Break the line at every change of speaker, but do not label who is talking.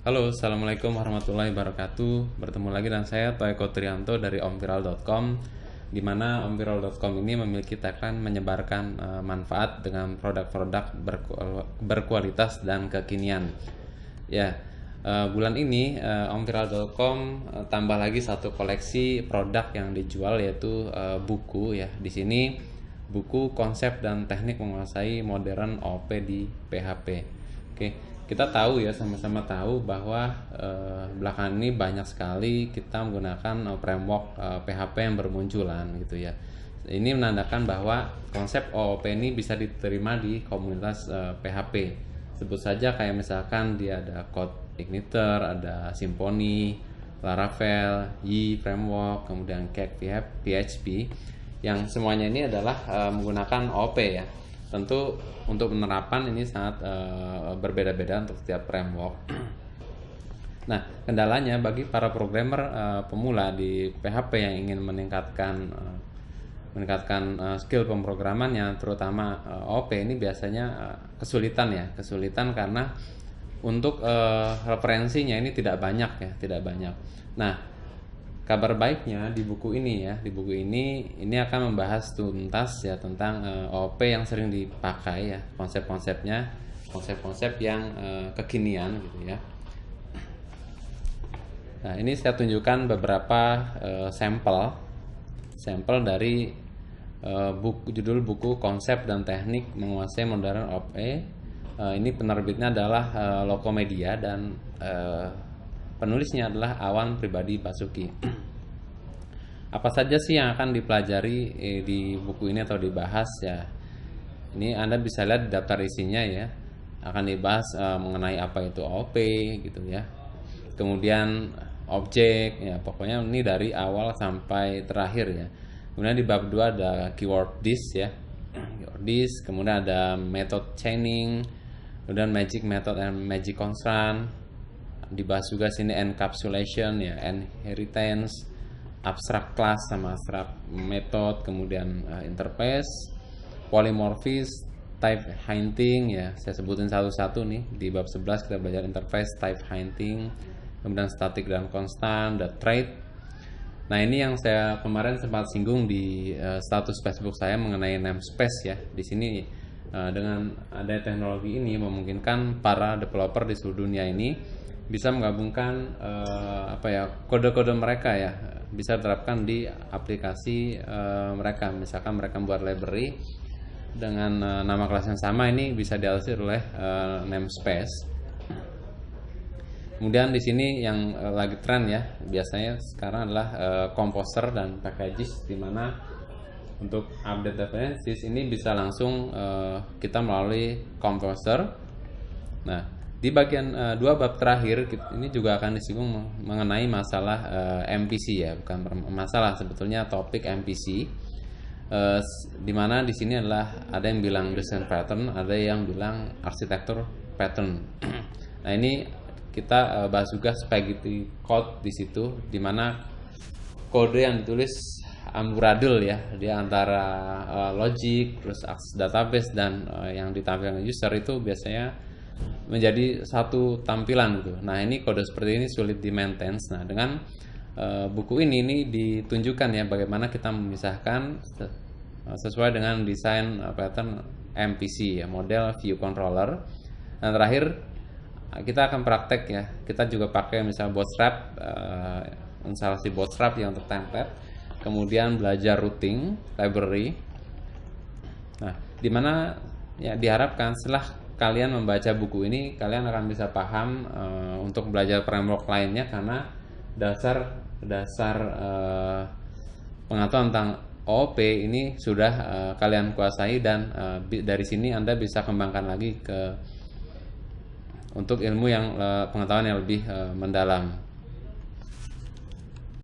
Halo, Assalamualaikum warahmatullahi wabarakatuh. Bertemu lagi dengan saya Toeko Trianto dari omviral.com, di mana omviral.com ini memiliki tagline menyebarkan manfaat dengan produk-produk berkualitas dan kekinian. Ya, bulan ini omviral.com tambah lagi satu koleksi produk yang dijual, yaitu buku ya. Di sini buku konsep dan teknik menguasai modern OP di PHP. Oke, kita tahu ya, sama-sama tahu bahwa belakangan ini banyak sekali kita menggunakan framework PHP yang bermunculan gitu ya. Ini menandakan bahwa konsep OOP ini bisa diterima di komunitas PHP. Sebut saja kayak misalkan dia ada CodeIgniter, ada Symfony, Laravel, Y Framework, kemudian Cake PHP, yang semuanya ini adalah menggunakan OOP ya. Tentu untuk penerapan ini sangat berbeda-beda untuk setiap framework. Nah, kendalanya bagi para programmer pemula di PHP yang ingin meningkatkan skill pemrogramannya, terutama OOP ini biasanya kesulitan karena untuk referensinya ini tidak banyak ya, tidak banyak. Nah, kabar baiknya di buku ini ini akan membahas tuntas ya tentang OOP yang sering dipakai ya, konsep-konsep yang kekinian gitu ya. Nah, ini saya tunjukkan beberapa sampel dari judul buku konsep dan teknik menguasai modern OOP. Ini penerbitnya adalah Lokomedia dan penulisnya adalah Awan Pribadi Basuki. Apa saja sih yang akan dipelajari di buku ini atau dibahas ya? Ini Anda bisa lihat di daftar isinya ya. Akan dibahas mengenai apa itu OOP gitu ya. Kemudian objek ya, pokoknya ini dari awal sampai terakhir ya. Kemudian di bab 2 ada keyword disk ya. Keyword disk, kemudian ada method chaining, kemudian magic method and magic constraint. Dibahas juga sini encapsulation ya, inheritance, abstract class sama abstract method, kemudian interface, polymorphism, type hinting ya. Saya sebutin satu-satu nih. Di bab 11 kita belajar interface, type hinting, kemudian static dan constant, the trait. Nah, ini yang saya kemarin sempat singgung di status Facebook saya mengenai namespace ya. Di sini dengan ada teknologi ini memungkinkan para developer di seluruh dunia ini bisa menggabungkan kode-kode mereka ya, bisa diterapkan di aplikasi mereka. Misalkan mereka membuat library dengan nama kelas yang sama, ini bisa diatur oleh namespace. Kemudian di sini yang lagi tren ya, biasanya sekarang adalah composer dan packages, di mana untuk update dependencies ini bisa langsung kita melalui composer. Nah, di bagian 2 bab terakhir ini juga akan disinggung mengenai masalah MPC ya, bukan masalah, sebetulnya topik MPC. Dimana di sini adalah ada yang bilang design pattern, ada yang bilang arsitektur pattern. Nah, ini kita bahas juga spaghetti code di situ, dimana kode yang ditulis amburadul ya, dia antara logic terus akses database dan yang ditampilkan user itu biasanya menjadi satu tampilan gitu. Nah, ini kode seperti ini sulit di maintain. Nah, dengan buku ini ditunjukkan ya bagaimana kita memisahkan sesuai dengan desain pattern MPC ya, model view controller. Dan terakhir kita akan praktek ya, kita juga pakai misalnya bootstrap, instalasi bootstrap yang untuk template, kemudian belajar routing library. Nah, dimana ya diharapkan setelah kalian membaca buku ini, kalian akan bisa paham untuk belajar framework lainnya, karena dasar pengetahuan tentang OOP ini sudah kalian kuasai, dan dari sini Anda bisa kembangkan lagi untuk ilmu yang pengetahuan yang lebih mendalam.